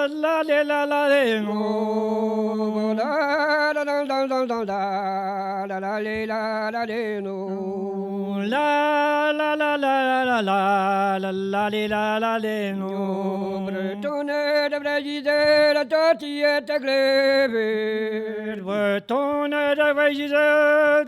la la la Oh, la la la la la la la la la la la la no. la la la la la la la la la no. Bretone de Bragide, la tortillette glebe. Bretone de Bragide,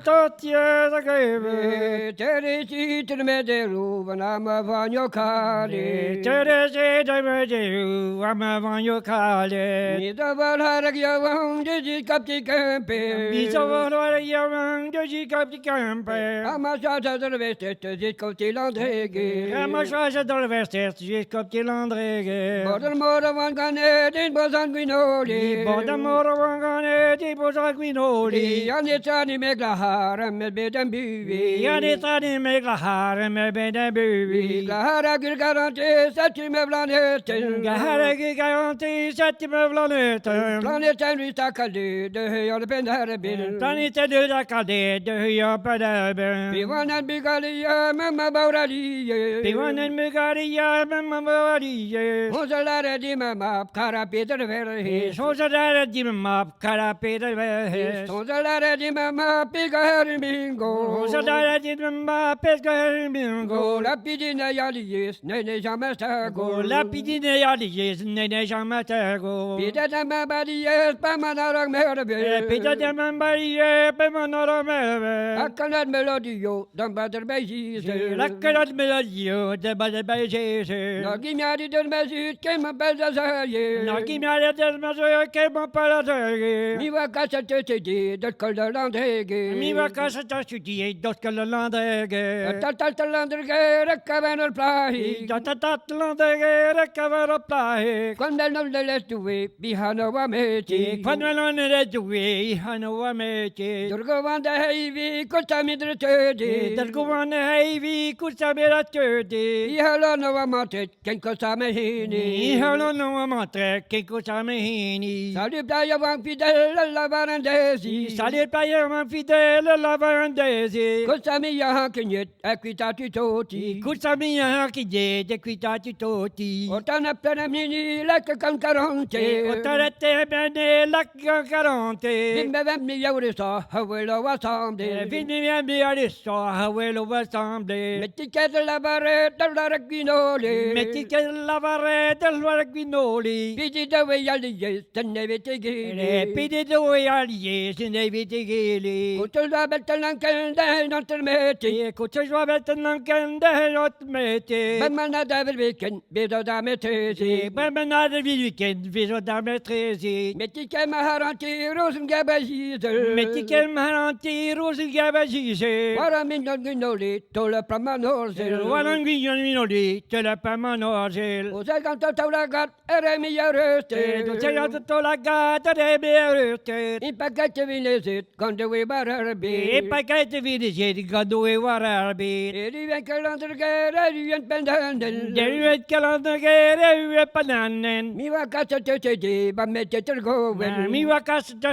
tortillette glebe. Teresi termede ruvana ma vanyo kare. Teresi termede ruvana ma vanyo kare. Mi davar yavam de kapti campe. Mi davar yavam de kapti campe. Amachata de veste de kapti landrege. Amachata de veste de kapti landrege. Border more one gane din bosanguinoli. Border more one gane din bosanguinoli. Yanitani meglahara me bedem bivi. Yanitani meglahara me bedem bivi. Gahara gil garanti sati me blanete. Gahara gil garanti sati me blanete. Planeten vi stakali de jag pendare bil. Planeten du stakali de jag pendare bil. Pivanen bigalia mamma bauralie. Pivanen bigalia mamma bauralie. Hosalare di mamma cara Peter verhe. Hosalare di mamma cara Peter verhe. Hosalare di mamma pigar bingo. Hosalare di mamma pigar bingo. La pidina yalies ne jamais tago. La pidina yalies ne jamais tago. Peter de mambaries pamanarang merbe. Peter de mambaries pamanarang merbe. Akkanat melodio dan bater beijis. Akkanat melodio dan bater beijis. Nagimyari den bezit kema bezazaye. Nagimyari den bezit kema bezazaye. Mi va casa te dat kaldalandege. Mi va casa te dat kaldalandege. Tataltalandege rekkaven al plahi. Tataltalandege rekkaven al plahi. Quando non le stue bihano wa meti. Quando non le stue bihano wa meti. Durgovande heivi kutamidre tödi. Durgovande heivi kutamidre tödi. Ihalo wa matet ken kosame hini. Ihalo wa matet ken kosame hini. Salut playa van fidèle la varandesi. Salut playa van fidèle la varandesi. Kosame yahan kenyet equitati toti. Kosame yahan kenyet equitati toti. Otana peramini lek kankarante. Otana peramini lek kankarante. Vimbe vemmi yaurisa havelo wasamde. Vimbe vemmi yaurisa havelo wasamde. Mettiche la barre della requinoli. Mettiche la barre della requinoli. Pidi dove yalliye tenne vetegili. Pidi dove yalliye tenne vetegili. Kutulda beltalan kende notermeti. Kutulda beltalan kende notermeti. Bemana da verviken bedo da metesi. Bemana da verviken bedo da metesi. Mettiche maharanti rosengabazizel. Mettiche maharanti rosengabazizel. Vara minoli tola pramanorzel. Vara minoli tola pramanorzel. Osel canto taulagat eremi yaröste. Osel canto taulagat eremi yaröste. I pacchetto vineset quando we bararbi. I pacchetto vineset quando we bararbi. Eri ven kalandrgere ryen pendanden. Eri ven kalandrgere ryen pendanden. Mi va casa te ba mette tergoven. Mi va casa te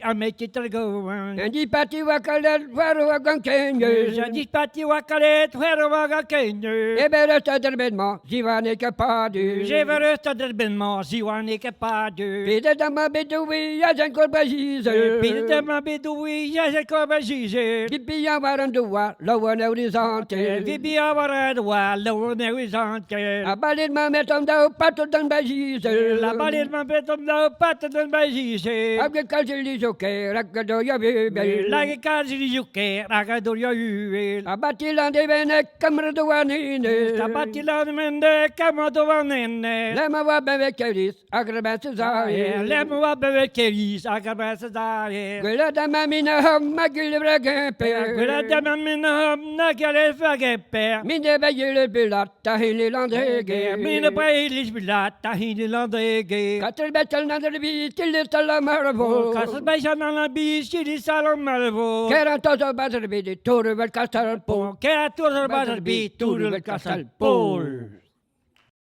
a mette tergoven. En di pati va kalet varo va gankenje. En di pati va kalet varo va gankenje. E beresta derbedma zivane kapadu. Je beresta derbedma zivane kapadu. Pide dama bedoui yazen korbazize. Pide dama bedoui yazen korbazize. Bibia varandua lower horizonte. Bibia varandua lower horizonte. A balit ma metom da pato dan bazize. La balit ma metom da pato dan bazize. Abge kalsili joke rakado ya bebe. Lage kalsili joke rakado ya bebe. Abatilande vene kamrado wanine. Abatilande vene kamrado wanine. Lema wa bebe keris agrabas zaye. Lema wa bebe keris agrabas zaye. Gwela da mamina ham magil vragepe. Gwela da mamina ham nagale vragepe. Mine beyele bilat tahili landege. Mine beyele bilat tahili landege. Katel betel nader bi tilli talamarvo. Katel betel nader bi tilli talamarvo. Kera toto bader bi torvel kastal po. Kera toto bader bi torvel kastal pol.